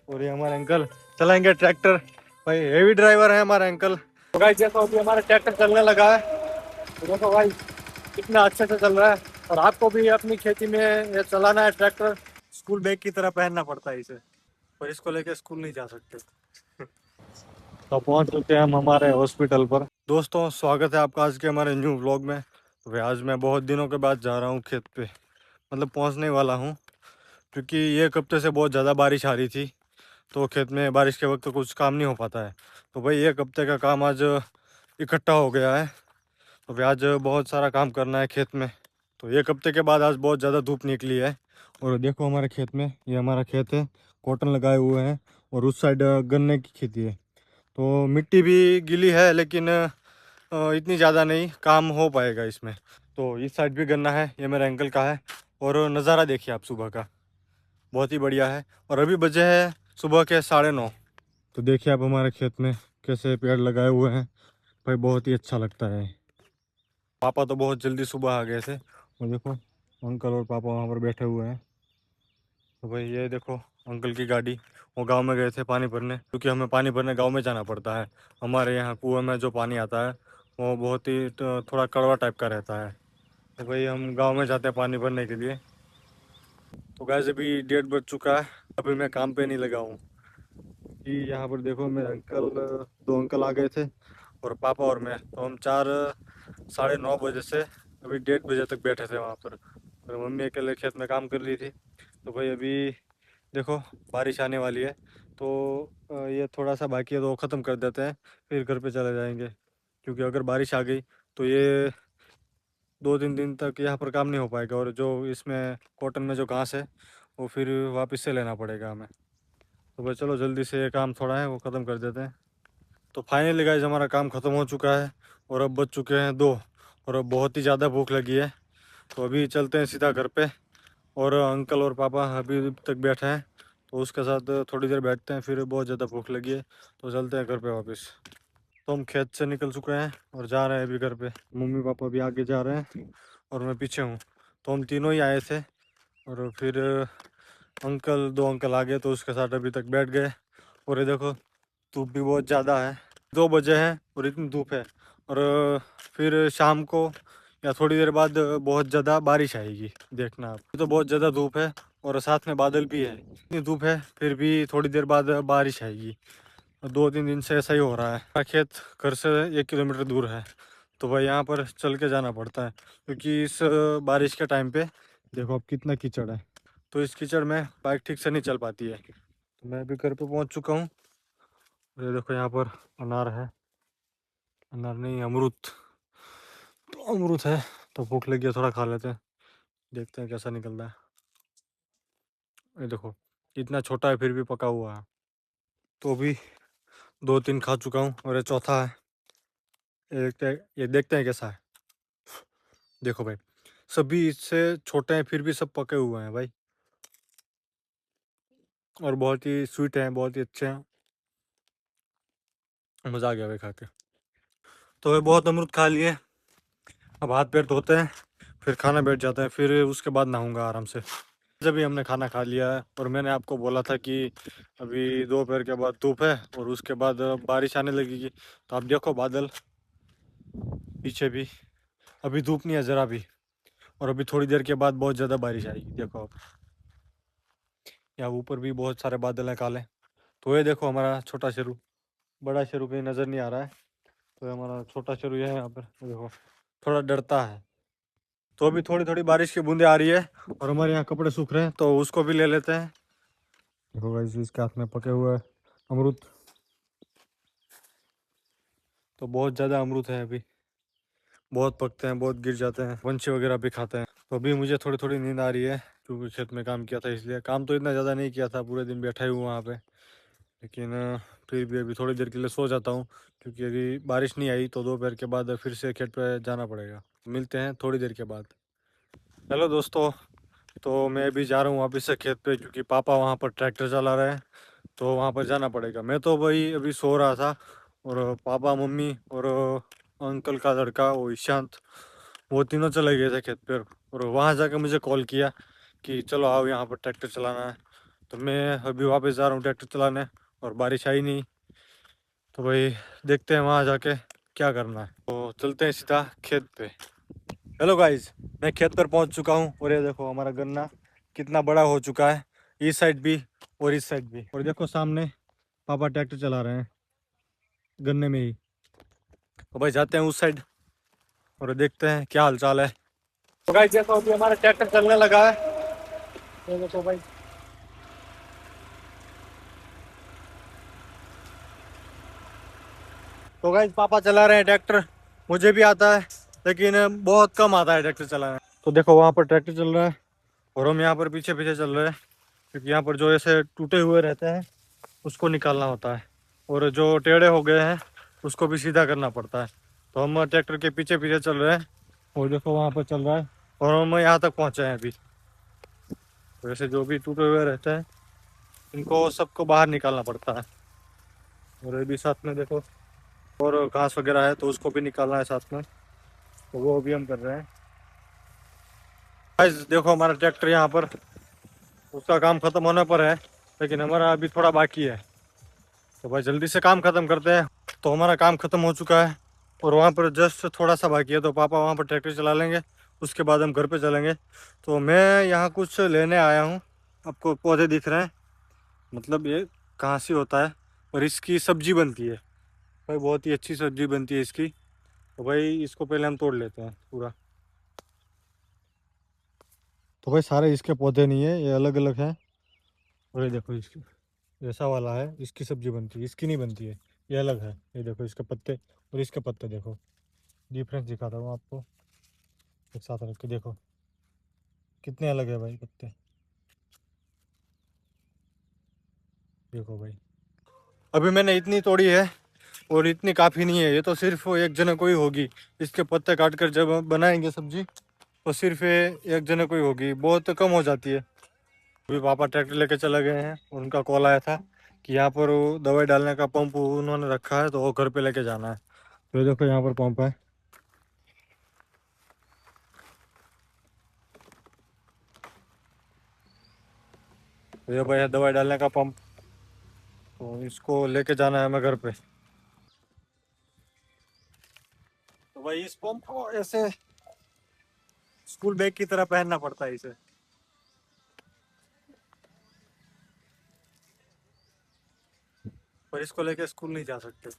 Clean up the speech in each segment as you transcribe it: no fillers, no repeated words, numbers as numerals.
और ये हमारे अंकल चलाएंगे ट्रैक्टर। भाई हेवी ड्राइवर है हमारे अंकल। तो भाई देखो अभी हमारा ट्रैक्टर चलने लगा है। तो देखो भाई कितना अच्छे से चल रहा है। और आपको भी अपनी खेती में ये चलाना है ट्रैक्टर। स्कूल बैग की तरह पहनना पड़ता है इसे, पर इसको लेके स्कूल नहीं जा सकते। तो पहुंच चुके हैं हम हमारे हॉस्पिटल पर। दोस्तों स्वागत है आपका आज के हमारे न्यू व्लॉग में। तो भाई आज मैं बहुत दिनों के बाद जा रहा हूँ खेत पे, मतलब पहुंचने वाला हूँ, क्योंकि एक हफ्ते से बहुत ज़्यादा बारिश आ रही थी। तो खेत में बारिश के वक्त तो कुछ काम नहीं हो पाता है। तो भाई एक हफ्ते का काम आज इकट्ठा हो गया है। तो भाई आज बहुत सारा काम करना है खेत में। तो एक हफ्ते के बाद आज बहुत ज़्यादा धूप निकली है। और देखो हमारे खेत में, ये हमारा खेत है, कॉटन लगाए हुए हैं। और उस साइड गन्ने की खेती है। तो मिट्टी भी गीली है, लेकिन इतनी ज़्यादा नहीं, काम हो पाएगा इसमें। तो इस साइड भी गन्ना है, ये मेरे अंकल का है। और नज़ारा देखिए आप सुबह का, बहुत ही बढ़िया है। और अभी बजे हैं सुबह के 9:30। तो देखिए आप हमारे खेत में कैसे पेड़ लगाए हुए हैं। भाई बहुत ही अच्छा लगता है। पापा तो बहुत जल्दी सुबह आ गए थे। और देखो अंकल और पापा वहाँ पर बैठे हुए हैं। तो भाई ये देखो अंकल की गाड़ी, वो गांव में गए थे पानी भरने, क्योंकि हमें पानी भरने गांव में जाना पड़ता है। हमारे यहाँ कुएं में जो पानी आता है वो बहुत ही थोड़ा कड़वा टाइप का रहता है। तो भाई हम गांव में जाते हैं पानी भरने के लिए। तो गैस अभी 1:30 बज चुका है, अभी मैं काम पे नहीं लगा हूँ। कि यहाँ पर देखो मेरे अंकल, दो अंकल आ गए थे और पापा और मैं। तो हम 9:30 बजे से अभी 1:30 बजे तक बैठे थे वहाँ पर। और मम्मी अकेले खेत में काम कर रही थी। तो भाई अभी देखो बारिश आने वाली है। तो ये थोड़ा सा बाकी है तो ख़त्म कर देते हैं, फिर घर पे चले जाएंगे। क्योंकि अगर बारिश आ गई तो ये 2-3 दिन तक यहाँ पर काम नहीं हो पाएगा। और जो इसमें कॉटन में जो घास है वो फिर वापस से लेना पड़ेगा हमें। तो भाई चलो जल्दी से ये काम थोड़ा है वो ख़त्म कर देते हैं। तो फाइनली गाइस हमारा काम ख़त्म हो चुका है। और अब बज चुके हैं 2। और अब बहुत ही ज़्यादा भूख लगी है। तो अभी चलते हैं सीधा घर पे। और अंकल और पापा अभी तक बैठे हैं, तो उसके साथ थोड़ी देर बैठते हैं, फिर बहुत ज़्यादा भूख लगी है तो चलते हैं घर पे वापस। तो हम खेत से निकल चुके हैं और जा रहे हैं अभी घर पे। मम्मी पापा भी आगे जा रहे हैं और मैं पीछे हूँ। तो हम तीनों ही आए थे। और फिर अंकल, दो अंकल आ गए तो उसके साथ अभी तक बैठ गए। और ये देखो धूप भी बहुत ज़्यादा है, 2 बजे हैं और इतनी धूप है। और फिर शाम को या थोड़ी देर बाद बहुत ज़्यादा बारिश आएगी, देखना आप। तो बहुत ज़्यादा धूप है और साथ में बादल भी है। इतनी धूप है फिर भी थोड़ी देर बाद बारिश आएगी। 2-3 दिन से ऐसा ही हो रहा है। मेरा खेत घर से 1 किलोमीटर दूर है। तो भाई यहाँ पर चल के जाना पड़ता है, क्योंकि इस बारिश के टाइम पे देखो अब कितना कीचड़ है। तो इस कीचड़ में बाइक ठीक से नहीं चल पाती है। तो मैं अभी घर पे पहुँच चुका हूँ। ये देखो यहाँ पर अनार है, अनार नहीं अमरूद। तो अमरूद है, तो भूख लगी है थोड़ा खा लेते हैं, देखते हैं कैसा निकलता है। ये देखो इतना छोटा है फिर भी पका हुआ है। तो अभी 2-3 खा चुका हूँ और ये चौथा है। ये देखते हैं कैसा है। देखो भाई सभी इससे छोटे हैं फिर भी सब पके हुए हैं भाई। और बहुत ही स्वीट हैं, बहुत ही अच्छे हैं, मज़ा आ गया भाई खा के। तो भाई बहुत अमरूद खा लिए, अब हाथ पैर धोते हैं, फिर खाना बैठ जाते हैं, फिर उसके बाद नहाऊंगा आराम से। जब भी हमने खाना खा लिया है और मैंने आपको बोला था कि अभी दोपहर के बाद धूप है और उसके बाद बारिश आने लगेगी। तो आप देखो बादल पीछे भी, अभी धूप नहीं है ज़रा भी। और अभी थोड़ी देर के बाद बहुत ज़्यादा बारिश आएगी, देखो आप। यहाँ ऊपर भी बहुत सारे बादल हैं काले। तो ये देखो हमारा छोटा शेरू, बड़ा शेरू कहीं नज़र नहीं आ रहा है। तो ये हमारा छोटा शेरू ये है यहाँ पर, देखो थोड़ा डरता है। तो अभी थोड़ी थोड़ी बारिश की बूंदें आ रही है और हमारे यहाँ कपड़े सूख रहे हैं, तो उसको भी ले लेते हैं। देखो गाइस इसके हाथ में पके हुए अमरूद। तो बहुत ज़्यादा अमरूद है अभी, बहुत पकते हैं, बहुत गिर जाते हैं, पंछी वगैरह भी खाते हैं। तो अभी मुझे थोड़ी थोड़ी नींद आ रही है, क्योंकि खेत में काम किया था इसलिए। काम तो इतना ज़्यादा नहीं किया था, पूरे दिन बैठा ही हूँ वहाँ पे। लेकिन फिर भी अभी थोड़ी देर के लिए सो जाता हूँ, क्योंकि अभी बारिश नहीं आई तो दोपहर के बाद फिर से खेत पे जाना पड़ेगा। मिलते हैं थोड़ी देर के बाद। हेलो दोस्तों, तो मैं अभी जा रहा हूँ वापस से खेत पे, क्योंकि पापा वहाँ पर ट्रैक्टर चला रहे हैं तो वहाँ पर जाना पड़ेगा। मैं तो भाई अभी सो रहा था। और पापा, मम्मी और अंकल का लड़का वो ईशांत, वो तीनों चले गए थे खेत पर। और वहाँ जाकर मुझे कॉल किया कि चलो आओ यहाँ पर ट्रैक्टर चलाना है। तो मैं अभी वापस जा रहा हूँ ट्रैक्टर चलाने, और बारिश आई नहीं, तो भाई देखते हैं वहाँ जाके क्या करना है। तो चलते हैं सीधा खेत पे। हेलो गाइस, मैं खेत पर पहुँच चुका हूँ, और ये देखो हमारा गन्ना कितना बड़ा हो चुका है, इस साइड भी और इस साइड भी। और देखो सामने पापा ट्रैक्टर चला रहे हैं गन्ने में ही। तो भाई जाते हैं उस साइड और देखते हैं क्या हाल चाल है। तो गाइस जैसा अभी हमारा ट्रैक्टर चलने लगा है, तो देखो भाई तो गाइस पापा चला रहे हैं ट्रैक्टर। मुझे भी आता है, लेकिन बहुत कम आता है ट्रैक्टर चलाना। तो देखो वहाँ पर ट्रैक्टर चल रहा है, और हम यहाँ पर पीछे पीछे चल रहे हैं, क्योंकि यहाँ पर जो ऐसे टूटे हुए रहते हैं उसको निकालना होता है, और जो टेढ़े हो गए हैं उसको भी सीधा करना पड़ता है। तो हम ट्रैक्टर के पीछे पीछे चल रहे हैं, और देखो वहाँ पर चल रहा है, और हम यहाँ तक पहुँचे हैं अभी। वैसे जो भी टूटे हुए रहते हैं इनको सबको बाहर निकालना पड़ता है, और ये भी साथ में देखो और घास वगैरह है तो उसको भी निकालना है साथ में, तो वो भी हम कर रहे हैं। गाइस देखो हमारा ट्रैक्टर यहाँ पर उसका काम खत्म होने पर है, लेकिन हमारा अभी थोड़ा बाकी है। तो भाई जल्दी से काम खत्म करते हैं। तो हमारा काम खत्म हो चुका है, और वहाँ पर जस्ट थोड़ा सा बाकी है, तो पापा वहाँ पर ट्रैक्टर चला लेंगे, उसके बाद हम घर पे चलेंगे। तो मैं यहाँ कुछ लेने आया हूँ, आपको पौधे दिख रहे हैं, मतलब ये घास ही होता है, और इसकी सब्जी बनती है भाई, बहुत ही अच्छी सब्जी बनती है इसकी। तो भाई इसको पहले हम तोड़ लेते हैं पूरा। तो भाई सारे इसके पौधे नहीं है, ये अलग अलग हैं। और ये देखो इसकी ऐसा वाला है, इसकी सब्जी बनती है, इसकी नहीं बनती है, ये अलग है। ये देखो इसके पत्ते और इसके पत्ते देखो, डिफरेंस दिखाता हूँ आपको, एक साथ रख के देखो कितने अलग है भाई पत्ते, देखो भाई। अभी मैंने इतनी तोड़ी है, और इतनी काफ़ी नहीं है, ये तो सिर्फ एक जने को ही होगी। इसके पत्ते काट कर जब बनाएंगे सब्जी तो सिर्फ ये एक जने को ही होगी, बहुत कम हो जाती है। अभी पापा ट्रैक्टर लेके चले गए हैं, और उनका कॉल आया था कि यहाँ पर वो दवाई डालने का पंप उन्होंने रखा है, तो वो घर पे लेके जाना है। तो देखो यहाँ पर पंप है, तो ये भाई है दवाई डालने का पंप, तो इसको लेके जाना है हमें घर पे। तो भाई इस पंप को ऐसे स्कूल बैग की तरह पहनना पड़ता है इसे, पर इसको लेके स्कूल नहीं जा सकते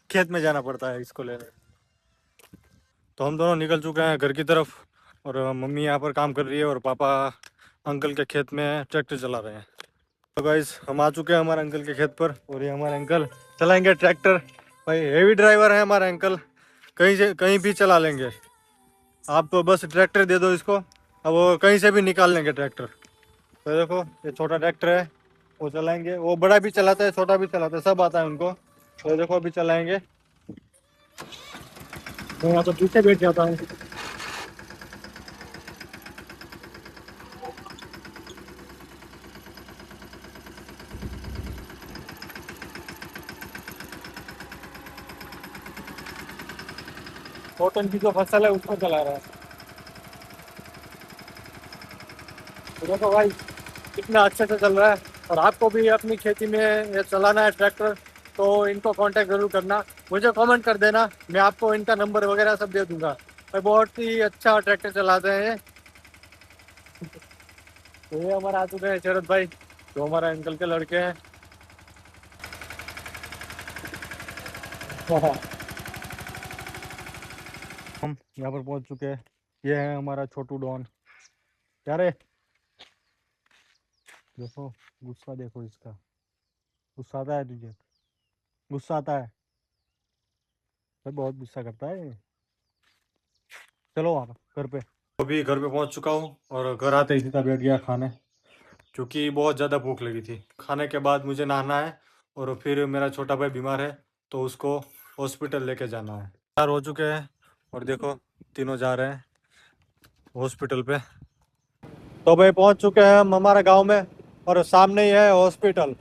खेत में जाना पड़ता है इसको लेने। तो हम दोनों निकल चुके हैं घर की तरफ, और मम्मी यहाँ पर काम कर रही है, और पापा अंकल के खेत में ट्रैक्टर चला रहे हैं। तो गाइस हम आ चुके हैं हमारे अंकल के खेत पर, और ये हमारे अंकल चलाएंगे ट्रैक्टर। भाई हेवी ड्राइवर है हमारे अंकल, कहीं से कहीं भी चला लेंगे। आप तो बस ट्रैक्टर दे दो इसको, अब वो कहीं से भी निकाल लेंगे ट्रैक्टर। तो देखो ये छोटा ट्रैक्टर है, वो चलाएंगे, वो बड़ा भी चलाता है छोटा भी चलाता है, सब आता है उनको। तो देखो अभी चलाएंगे, तो यहाँ तो पीछे बैठ जाता है। कॉटन की जो फसल है उसको चला रहा है। तो देखो भाई कितना अच्छे से चल रहा है। और आपको भी अपनी खेती में ये चलाना है ट्रैक्टर, तो इनको कांटेक्ट जरूर करना, मुझे कमेंट कर देना, मैं आपको इनका नंबर वगैरह सब दे दूंगा। भाई बहुत ही अच्छा ट्रैक्टर चलाते हैं ये। तो ये हमारा आ चुके हैं शरद भाई, जो हमारे अंकल के लड़के हैं। हम यहाँ पर पहुँच चुके हैं, ये है हमारा छोटू डॉन। क्या रे, देखो गुस्सा देखो इसका, गुस्सा आता है तुझे, गुस्सा आता है भाई, बहुत गुस्सा करता है ये। चलो वहाँ घर पे। अभी घर पे पहुँच चुका हूँ, और घर आते ही सीधा बैठ गया खाने, क्योंकि बहुत ज़्यादा भूख लगी थी। खाने के बाद मुझे नहाना है, और फिर मेरा छोटा भाई बीमार है, तो उसको हॉस्पिटल लेके जाना है। 4 हो चुके हैं, और देखो तीनों जा रहे हैं हॉस्पिटल पे। तो भाई पहुंच चुके हैं हम हमारे गांव में, और सामने ही है हॉस्पिटल।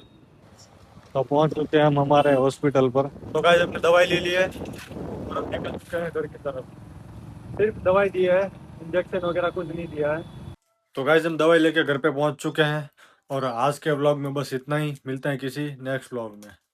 तो पहुंच चुके हैं हम हमारे हॉस्पिटल पर। तो गाइस हमने दवाई ले ली है, और अब निकल चुके हैं घर की तरफ। सिर्फ दवाई दी है, इंजेक्शन वगैरह कुछ नहीं दिया है। तो गाइस हम दवाई लेके घर पे पहुंच चुके हैं, और आज के व्लॉग में बस इतना ही, मिलते हैं किसी नेक्स्ट व्लॉग में।